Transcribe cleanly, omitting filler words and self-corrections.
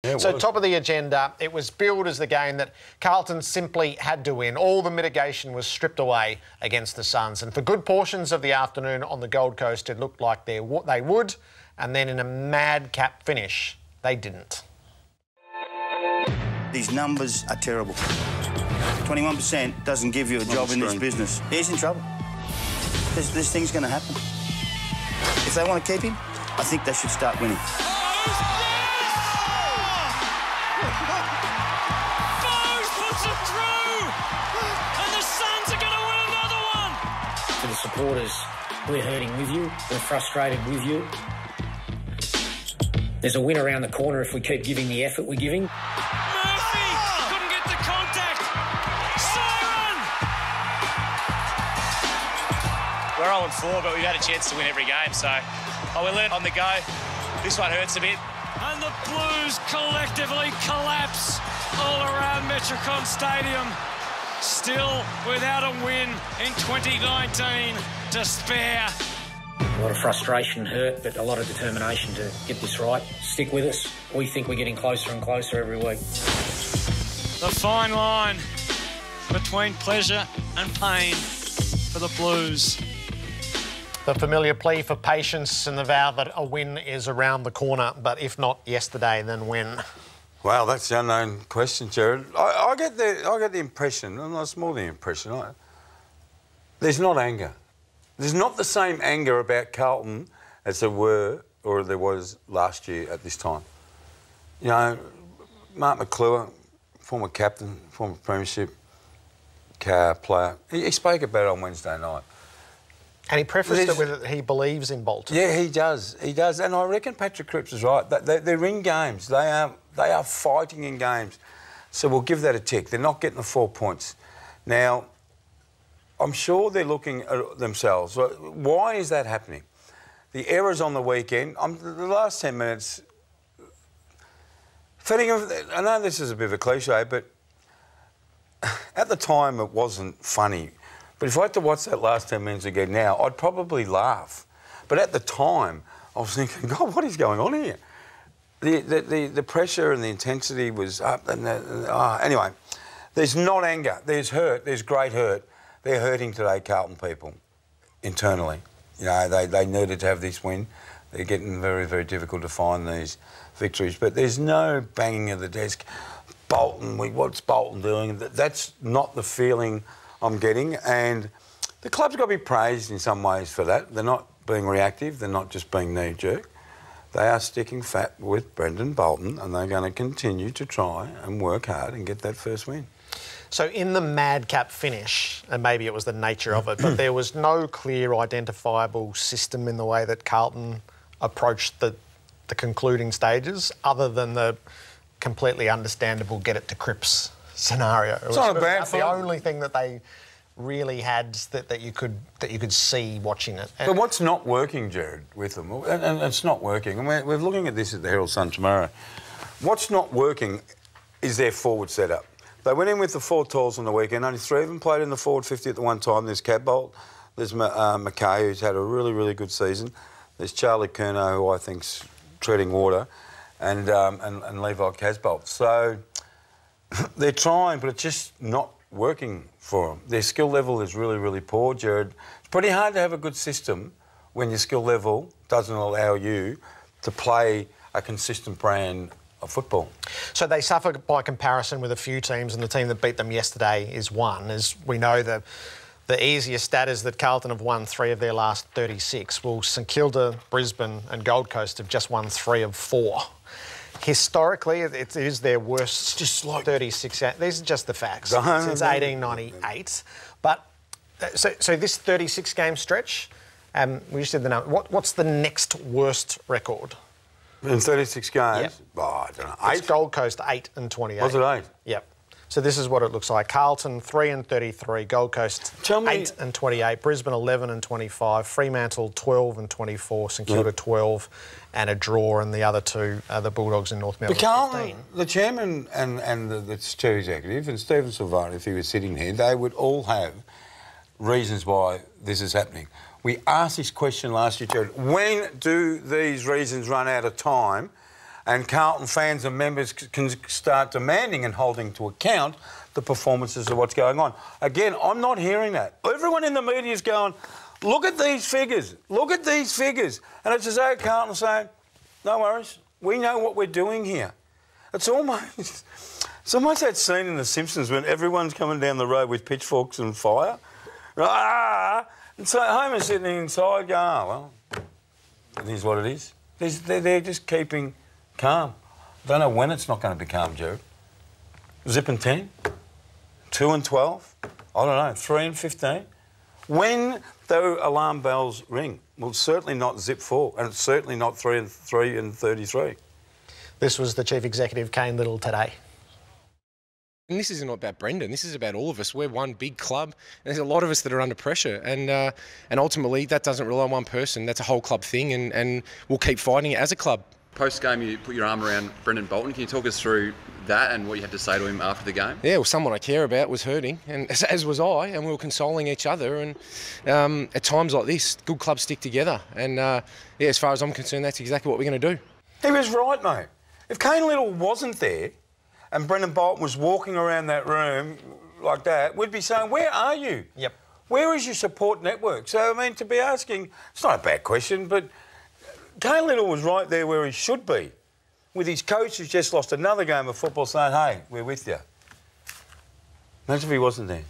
Yeah, So top of the agenda, it was billed as the game that Carlton simply had to win. All the mitigation was stripped away against the Suns. And for good portions of the afternoon on the Gold Coast, it looked like they would. And then in a madcap finish, they didn't. These numbers are terrible. 21% doesn't give you a job in this business. He's in trouble. This thing's going to happen. If they want to keep him, I think they should start winning. To the supporters, we're hurting with you, we're frustrated with you. There's a win around the corner if we keep giving the effort we're giving. Murphy couldn't get the contact. Siren! We're 0-4, but we've had a chance to win every game, so we learned on the go. This one hurts a bit. And the Blues collectively collapse all around Metricon Stadium. Still without a win in 2019 to spare. A lot of frustration, hurt, but a lot of determination to get this right. Stick with us. We think we're getting closer and closer every week. The fine line between pleasure and pain for the Blues. The familiar plea for patience and the vow that a win is around the corner, but if not yesterday, then when? Well, that's the unknown question, Jared. I get the impression, and it's more the impression, there's not anger. There's not the same anger about Carlton as there was last year at this time. You know, Mark McClure, former captain, former premiership player, he spoke about it on Wednesday night. And he prefaced it with he believes in Bolton. Yeah, he does. He does. And I reckon Patrick Cripps is right. They're in games. They are fighting in games. So we'll give that a tick. They're not getting the 4 points. Now, I'm sure they're looking at themselves. Why is that happening? The errors on the weekend, the last 10 minutes, I know this is a bit of a cliche, but at the time it wasn't funny. But if I had to watch that last 10 minutes again now, I'd probably laugh. But at the time, I was thinking, God, what is going on here? The pressure and the intensity was up. Anyway, there's not anger. There's hurt. There's great hurt. They're hurting today, Carlton people, internally. You know, they needed to have this win. They're getting very, very difficult to find these victories. But there's no banging of the desk. Bolton, what's Bolton doing? That's not the feeling I'm getting, and the club's got to be praised in some ways for that. They're not being reactive, they're not just being knee-jerk. They are sticking fat with Brendan Bolton, and they're going to continue to try and work hard and get that first win. So in the madcap finish, and maybe it was the nature of it, but there was no clear identifiable system in the way that Carlton approached the concluding stages, other than the completely understandable get it to Cripps scenario. It's not a bad That's the only thing that they really had that you could see watching it. But what's not working, Jared, with them? And it's not working. And we're looking at this at the Herald Sun tomorrow. What's not working is their forward setup. They went in with the 4 talls on the weekend. Only 3 of them played in the forward 50 at the one time. There's Cadbolt, there's McKay, who's had a really, really good season. There's Charlie Curnow, who I think's treading water, and Levi Casbolt. So they're trying, but it's just not working for them. Their skill level is really, really poor, Jared. It's pretty hard to have a good system when your skill level doesn't allow you to play a consistent brand of football. So they suffer by comparison with a few teams, and the team that beat them yesterday is one. As we know, the easiest stat is that Carlton have won 3 of their last 36. Well, St Kilda, Brisbane and Gold Coast have just won 3 of 4. Historically, it is their worst just like 36. These are just the facts since 1898. But so this 36-game stretch, we just did the number. What's the next worst record? In 36 games? Yep. Oh, I don't know. 8? It's Gold Coast 8 and 28. Was it 8? Yep. So this is what it looks like. Carlton 3 and 33, Gold Coast 8 and 28, Brisbane 11 and 25, Fremantle 12 and 24, St Kilda 12 and a draw, and the other 2 are the Bulldogs in North Melbourne. But Carlton, the chairman and the chief executive and Stephen Silvani, if he was sitting here, they would all have reasons why this is happening. We asked this question last year, Jared. When do these reasons run out of time? and Carlton fans and members can start demanding and holding to account the performances of what's going on. Again, I'm not hearing that. Everyone in the media is going, look at these figures, look at these figures. And it's as though Carlton's saying, no worries, we know what we're doing here. It's almost that scene in The Simpsons when everyone's coming down the road with pitchforks and fire. And so Homer's sitting inside going, oh, well, it is what it is. They're just keeping calm. I don't know when it's not going to be calm, Jared. Zip and 10? 2 and 12? I don't know, 3 and 15? When the alarm bells ring? Well, it's certainly not zip 4, and it's certainly not 3 and 33. This was the Chief Executive, Kane Little, today. And this isn't about Brendan, this is about all of us. We're one big club, and there's a lot of us that are under pressure. And ultimately, that doesn't rely on one person. That's a whole club thing, and we'll keep fighting it as a club. Post-game, you put your arm around Brendan Bolton. Can you talk us through that and what you had to say to him after the game? Yeah, well, someone I care about was hurting, and as was I, and we were consoling each other. And at times like this, good clubs stick together. And yeah, as far as I'm concerned, that's exactly what we're going to do. He was right, mate. If Kane Little wasn't there and Brendan Bolton was walking around that room like that, we'd be saying, where are you? Yep. Where is your support network? So, I mean, to be asking, it's not a bad question, but Kane Little was right there where he should be, with his coach who's just lost another game of football saying, hey, we're with you. Imagine if he wasn't there.